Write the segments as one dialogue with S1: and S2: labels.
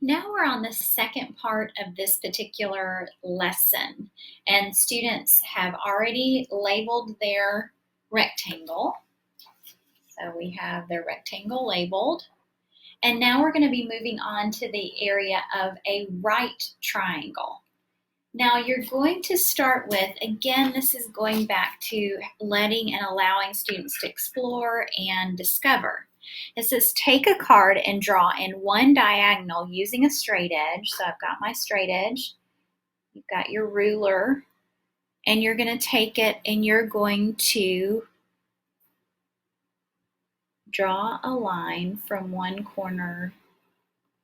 S1: Now we're on the second part of this particular lesson, and students have already labeled their rectangle. So we have their rectangle labeled. And now we're going to be moving on to the area of a right triangle. Now you're going to start with, again, this is going back to letting and allowing students to explore and discover. It says take a card and draw in one diagonal using a straight edge. So I've got my straight edge. You've got your ruler, and you're going to take it and you're going to draw a line from one corner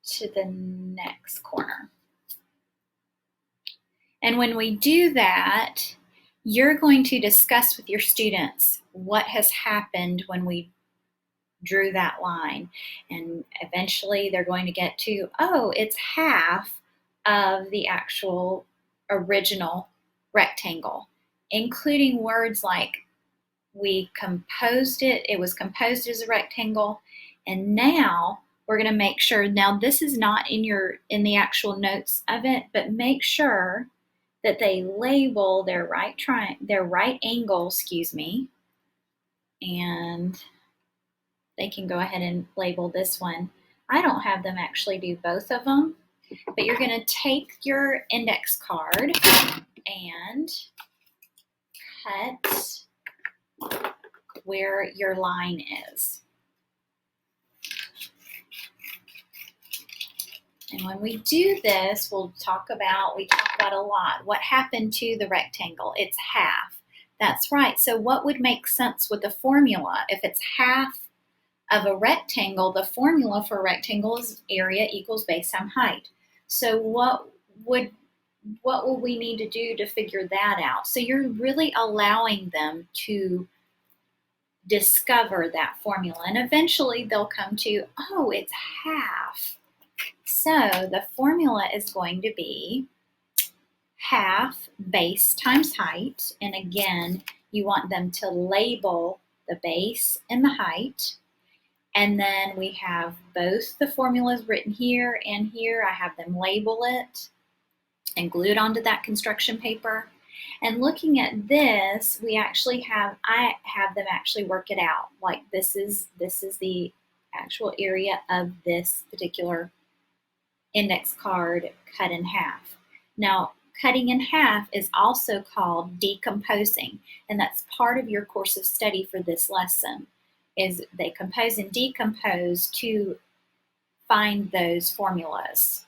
S1: to the next corner. And when we do that, you're going to discuss with your students what has happened when we drew that line. And eventually they're going to get to, oh, it's half of the actual original rectangle, including words like we composed it, it was composed as a rectangle, and now we're going to make sure, now this is not in the actual notes of it, but make sure that they label their right angle, and they can go ahead and label this one. I don't have them actually do both of them, but you're going to take your index card and cut where your line is. And when we do this, we talk about a lot. What happened to the rectangle? It's half. That's right. So what would make sense with the formula? If it's half of a rectangle, the formula for a rectangle is area equals base times height. So what will we need to do to figure that out? So you're really allowing them to discover that formula, and eventually they'll come to, oh, it's half. So the formula is going to be half base times height, and again, you want them to label the base and the height. And then we have both the formulas written here and here. I have them label it and glue it onto that construction paper. And looking at this, I have them actually work it out. Like this is the actual area of this particular index card cut in half. Now, cutting in half is also called decomposing, and that's part of your course of study for this lesson, is they compose and decompose to find those formulas.